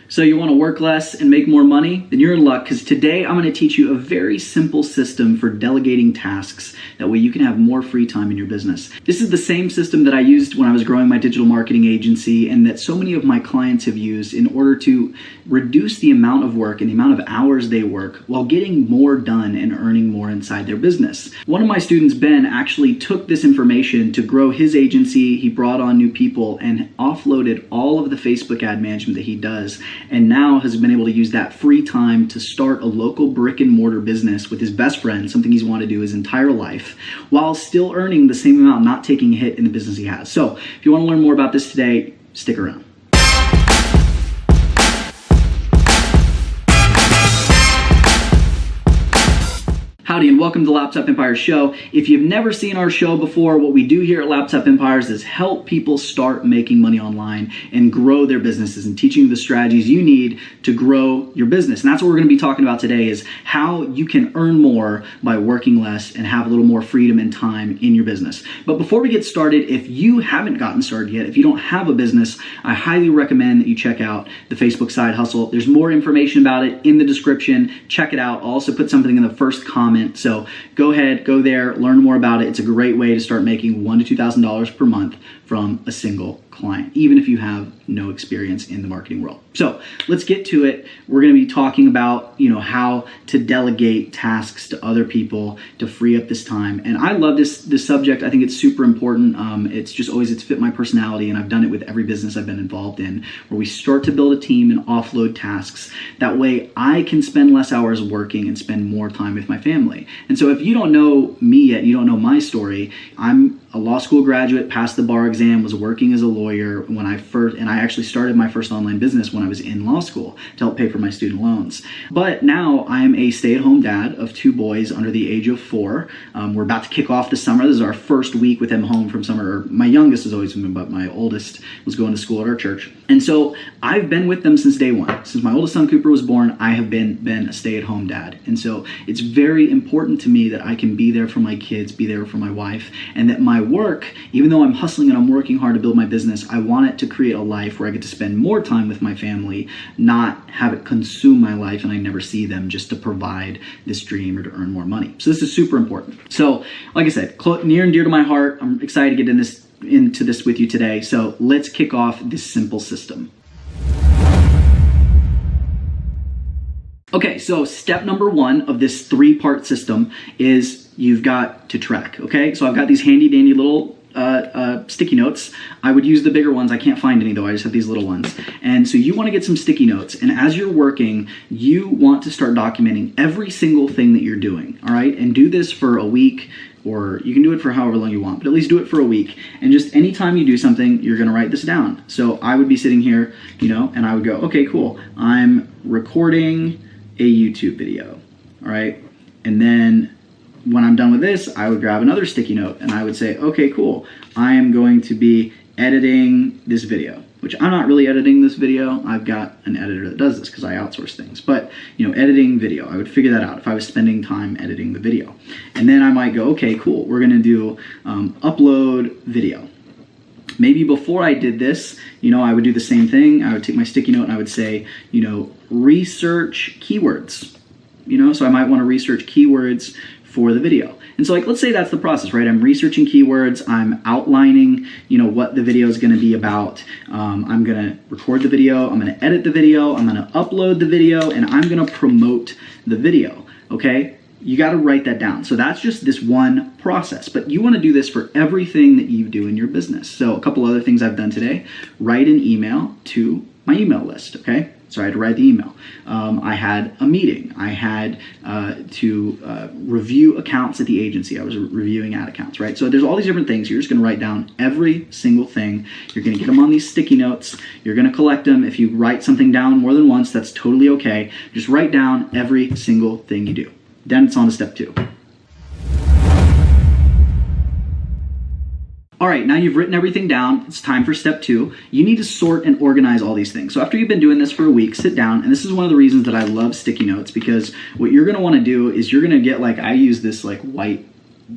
So you want to work less and make more money? Then you're in luck, because today I'm going to teach you a very simple system for delegating tasks. That way you can have more free time in your business. This is the same system that I used when I was growing my digital marketing agency, and that so many of my clients have used in order to reduce the amount of work and the amount of hours they work while getting more done and earning more inside their business. One of my students, Ben, actually took this information to grow his agency. He brought on new people and offloaded all of the Facebook ad management that he does, and now has been able to use that free time to start a local brick and mortar business with his best friend, something he's wanted to do his entire life, while still earning the same amount, not taking a hit in the business he has. So if you want to learn more about this today, stick around. Howdy and welcome to the Laptop Empires Show. If you've never seen our show before, what we do here at Laptop Empires is help people start making money online and grow their businesses, and teaching you the strategies you need to grow your business. And that's what we're going to be talking about today, is how you can earn more by working less and have a little more freedom and time in your business. But before we get started, if you haven't gotten started yet, if you don't have a business, I highly recommend that you check out the Facebook Side Hustle. There's more information about it in the description. Check it out. I'll also put something in the first comment. So go ahead, go there, learn more about it. It's a great way to start making $1,000 to $2,000 per month from a single client, even if you have no experience in the marketing world. So let's get to it. We're going to be talking about, how to delegate tasks to other people to free up this time. And I love this subject. I think it's super important. It's fit my personality, and I've done it with every business I've been involved in, where we start to build a team and offload tasks. That way I can spend less hours working and spend more time with my family. And so if you don't know me yet, you don't know my story, I'm a law school graduate, passed the bar exam, was working as a lawyer when I actually started my first online business when I was in law school to help pay for my student loans. But now I'm a stay-at-home dad of 2 boys under the age of 4. We're about to kick off the summer. This is our first week with them home from summer. My youngest has always been, but my oldest was going to school at our church. And so I've been with them since day one. Since my oldest son Cooper was born, I have been a stay-at-home dad. And so it's very important to me that I can be there for my kids, be there for my wife, and that my work, even though I'm hustling and I'm working hard to build my business, I want it to create a life where I get to spend more time with my family, not have it consume my life and I never see them, just to provide this dream or to earn more money. So this is super important. So like I said, near and dear to my heart. I'm excited to get into this with you today. So let's kick off this simple system. Okay, so step number 1 of this 3-part system is you've got to track, okay? So I've got these handy dandy little sticky notes. I would use the bigger ones. I can't find any though. I just have these little ones. And so you want to get some sticky notes. And as you're working, you want to start documenting every single thing that you're doing, all right? And do this for a week, or you can do it for however long you want, but at least do it for a week. And just anytime you do something, you're going to write this down. So I would be sitting here, and I would go, okay, cool. I'm recording a YouTube video, all right? And then when I'm done with this, I would grab another sticky note and I would say, okay, cool. I am going to be editing this video, which I'm not really editing this video. I've got an editor that does this because I outsource things. But, editing video, I would figure that out if I was spending time editing the video. And then I might go, okay, cool. We're going to do upload video. Maybe before I did this, I would do the same thing. I would take my sticky note and I would say, research keywords. So I might want to research keywords for the video. And so let's say that's the process, right? I'm researching keywords, I'm outlining, what the video is going to be about. I'm going to record the video, I'm going to edit the video, I'm going to upload the video, and I'm going to promote the video, okay? You got to write that down. So that's just this one process, but you want to do this for everything that you do in your business. So a couple other things I've done today: write an email to my email list, okay? So I had to write the email. I had a meeting. I had to review accounts at the agency. I was reviewing ad accounts, right? So there's all these different things. You're just going to write down every single thing. You're going to get them on these sticky notes. You're going to collect them. If you write something down more than once, that's totally okay. Just write down every single thing you do. Then it's on to step 2. All right, now you've written everything down. It's time for step 2. You need to sort and organize all these things. So after you've been doing this for a week, sit down. And this is one of the reasons that I love sticky notes, because what you're going to want to do is you're going to get, I use this white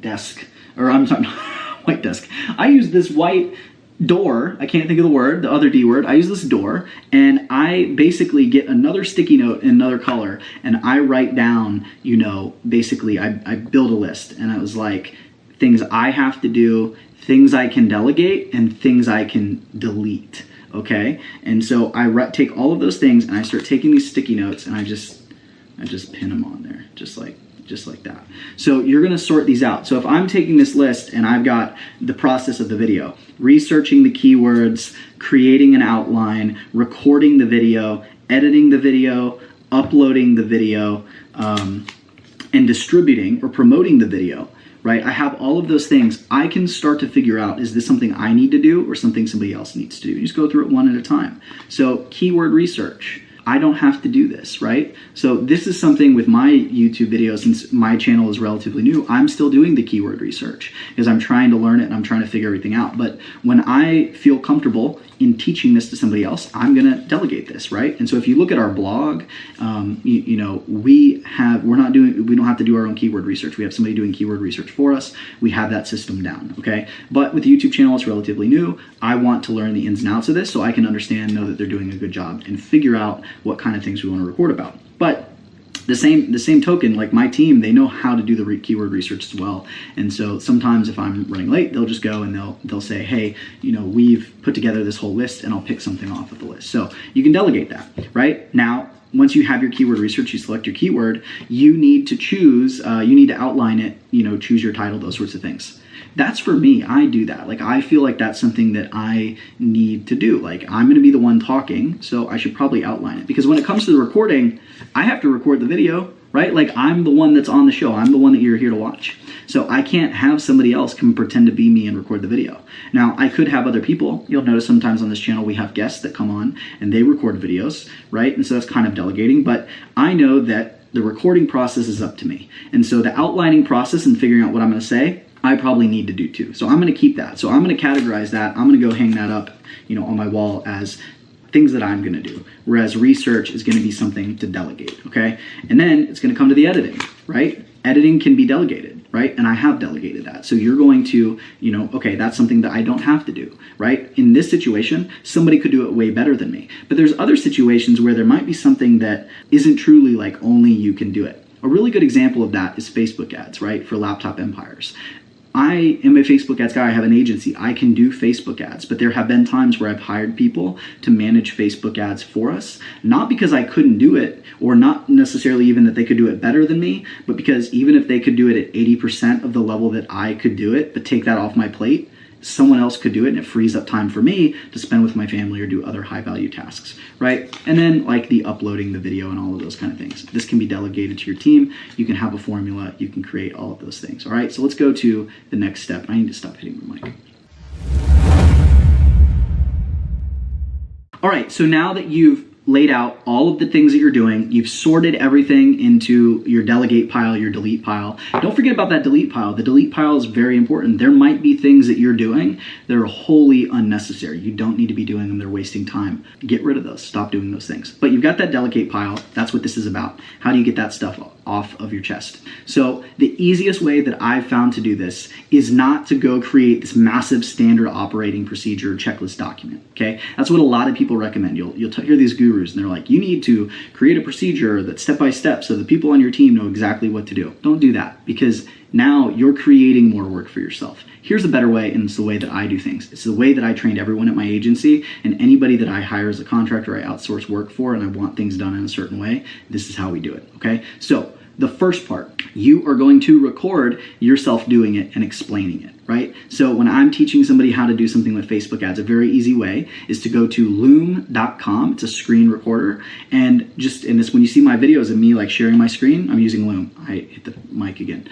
desk, or I'm sorry, white desk. I use this white door, I can't think of the word, the other D word, I use this door, and I basically get another sticky note in another color, and I write down, you know, basically I build a list, and I was like, things I have to do, things I can delegate, and things I can delete, okay? And so I take all of those things, and I start taking these sticky notes, and I just pin them on there, just like that. So you're gonna sort these out. So if I'm taking this list and I've got the process of the video, researching the keywords, creating an outline, recording the video, editing the video, uploading the video, and distributing or promoting the video, right? I have all of those things. I can start to figure out, is this something I need to do or something somebody else needs to do? You just go through it one at a time. So keyword research. I don't have to do this, right? So this is something with my YouTube videos, since my channel is relatively new, I'm still doing the keyword research because I'm trying to learn it and I'm trying to figure everything out. But when I feel comfortable in teaching this to somebody else, I'm gonna delegate this, right? And so if you look at our blog, you know, we don't have to do our own keyword research. We have somebody doing keyword research for us. We have that system down, okay? But with the YouTube channel, it's relatively new. I want to learn the ins and outs of this so I can understand, know that they're doing a good job and figure out what kind of things we want to record about. But the same token, like my team, they know how to do the keyword research as well. And so sometimes if I'm running late, they'll just go and they'll say, hey, you know, we've put together this whole list, and I'll pick something off of the list. So you can delegate that, right? Now, once you have your keyword research, you select your keyword, you need to choose, you need to outline it, you know, choose your title, those sorts of things. That's for me. I do that. Like, I feel like that's something that I need to do. Like, I'm going to be the one talking, so I should probably outline it. Because when it comes to the recording, I have to record the video, right? Like, I'm the one that's on the show. I'm the one that you're here to watch. So I can't have somebody else come pretend to be me and record the video. Now, I could have other people. You'll notice sometimes on this channel we have guests that come on and they record videos, right? And so that's kind of delegating. But I know that the recording process is up to me. And so the outlining process and figuring out what I'm going to say, I probably need to do too. So I'm going to keep that. So I'm going to categorize that. I'm going to go hang that up, you know, on my wall as things that I'm going to do. Whereas research is going to be something to delegate. Okay. And then it's going to come to the editing, right? Editing can be delegated, right? And I have delegated that. So you're going to, you know, okay, that's something that I don't have to do, right? In this situation, somebody could do it way better than me. But there's other situations where there might be something that isn't truly like only you can do it. A really good example of that is Facebook ads, right? For laptop empires. I am a Facebook ads guy. I have an agency. I can do Facebook ads, but there have been times where I've hired people to manage Facebook ads for us, not because I couldn't do it, or not necessarily even that they could do it better than me, but because even if they could do it at 80% of the level that I could do it, but take that off my plate, someone else could do it, and it frees up time for me to spend with my family or do other high value tasks, right? And then like the uploading the video and all of those kind of things. This can be delegated to your team. You can have a formula. You can create all of those things, all right? So let's go to the next step. I need to stop hitting the mic. All right, so now that you've laid out all of the things that you're doing, you've sorted everything into your delegate pile, your delete pile. Don't forget about that delete pile. The delete pile is very important. There might be things that you're doing that are wholly unnecessary. You don't need to be doing them. They're wasting time. Get rid of those. Stop doing those things. But you've got that delegate pile. That's what this is about. How do you get that stuff off of your chest? So the easiest way that I've found to do this is not to go create this massive standard operating procedure checklist document, okay? That's what a lot of people recommend. You'll hear these gurus and they're like, you need to create a procedure that's step-by-step so the people on your team know exactly what to do. Don't do that, because now you're creating more work for yourself. Here's a better way, and it's the way that I do things. It's the way that I trained everyone at my agency, and anybody that I hire as a contractor, I outsource work for, and I want things done in a certain way. This is how we do it, okay? So the first part, you are going to record yourself doing it and explaining it, right? So when I'm teaching somebody how to do something with Facebook ads, a very easy way is to go to loom.com. It's a screen recorder. And this, when you see my videos of me like sharing my screen, I'm using Loom. I hit the mic again.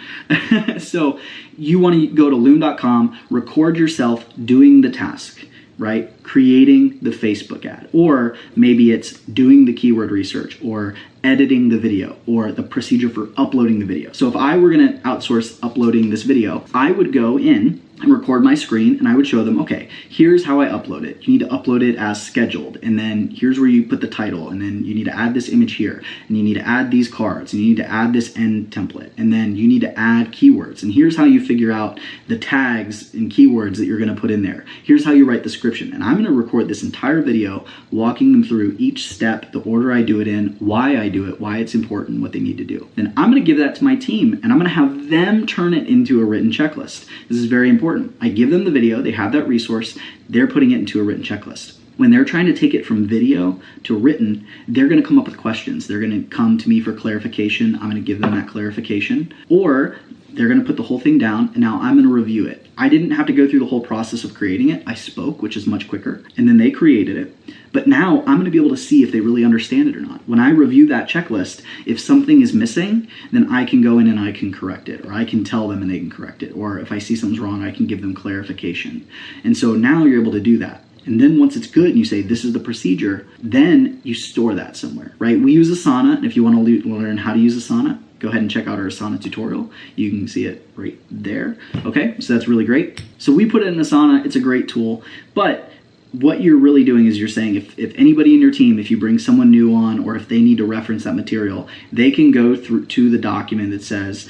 So you want to go to loom.com, record yourself doing the task, right? Creating the Facebook ad, or maybe it's doing the keyword research, or editing the video, or the procedure for uploading the video. So if I were going to outsource uploading this video, I would go in and record my screen, and I would show them, okay, here's how I upload it. You need to upload it as scheduled, and then here's where you put the title, and then you need to add this image here, and you need to add these cards, and you need to add this end template, and then you need to add keywords, and here's how you figure out the tags and keywords that you're gonna put in there. Here's how you write the description, and I'm gonna record this entire video walking them through each step, the order I do it in, why I do it, why it's important, what they need to do. Then I'm gonna give that to my team, and I'm gonna have them turn it into a written checklist. This is very important. I give them the video, they have that resource, they're putting it into a written checklist. When they're trying to take it from video to written, they're gonna come up with questions. They're gonna come to me for clarification. I'm gonna give them that clarification. Or they're gonna put the whole thing down, and now I'm gonna review it. I didn't have to go through the whole process of creating it. I spoke, which is much quicker, and then they created it. But now I'm gonna be able to see if they really understand it or not. When I review that checklist, if something is missing, then I can go in and I can correct it, or I can tell them and they can correct it. Or if I see something's wrong, I can give them clarification. And so now you're able to do that. And then once it's good and you say, this is the procedure, then you store that somewhere, right? We use Asana, and if you wanna learn how to use Asana, go ahead and check out our Asana tutorial. You can see it right there. Okay, so that's really great. So we put it in Asana, it's a great tool, but what you're really doing is you're saying if anybody in your team, if you bring someone new on, or if they need to reference that material, they can go through to the document that says,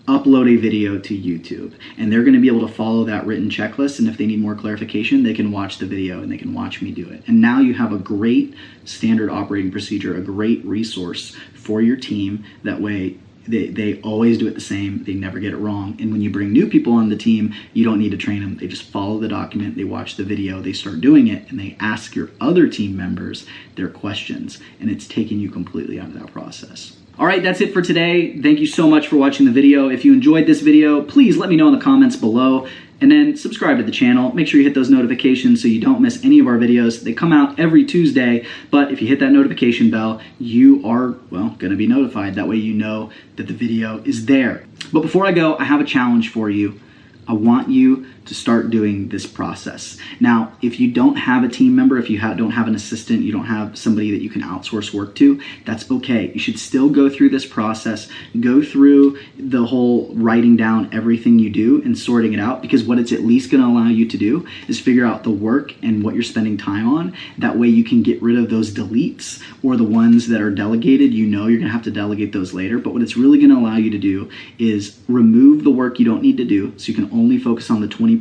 upload a video to YouTube, and they're gonna be able to follow that written checklist, and if they need more clarification, they can watch the video and they can watch me do it. And now you have a great standard operating procedure, a great resource for your team. That way, they always do it the same, they never get it wrong. And when you bring new people on the team, you don't need to train them. They just follow the document, they watch the video, they start doing it, and they ask your other team members their questions, and it's taking you completely out of that process. All right, that's it for today. Thank you so much for watching the video. If you enjoyed this video, please let me know in the comments below, and then subscribe to the channel. Make sure you hit those notifications so you don't miss any of our videos. They come out every Tuesday, but if you hit that notification bell, you are, well, gonna be notified. That way you know that the video is there. But before I go, I have a challenge for you. I want you to start doing this process. Now, if you don't have a team member, if you don't have an assistant, you don't have somebody that you can outsource work to, that's okay. You should still go through this process, go through the whole writing down everything you do and sorting it out, because what it's at least gonna allow you to do is figure out the work and what you're spending time on. That way you can get rid of those deletes, or the ones that are delegated. You know you're gonna have to delegate those later, but what it's really gonna allow you to do is remove the work you don't need to do, so you can only focus on the 20%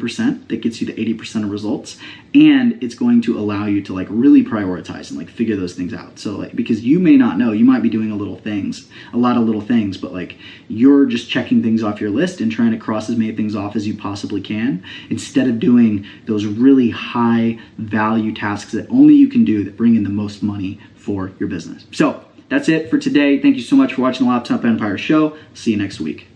that gets you to 80% of results, and it's going to allow you to like really prioritize and like figure those things out. So like, because you may not know, you might be doing a lot of little things, but like you're just checking things off your list and trying to cross as many things off as you possibly can, instead of doing those really high value tasks that only you can do that bring in the most money for your business. So that's it for today. Thank you so much for watching the Laptop Empire Show. See you next week.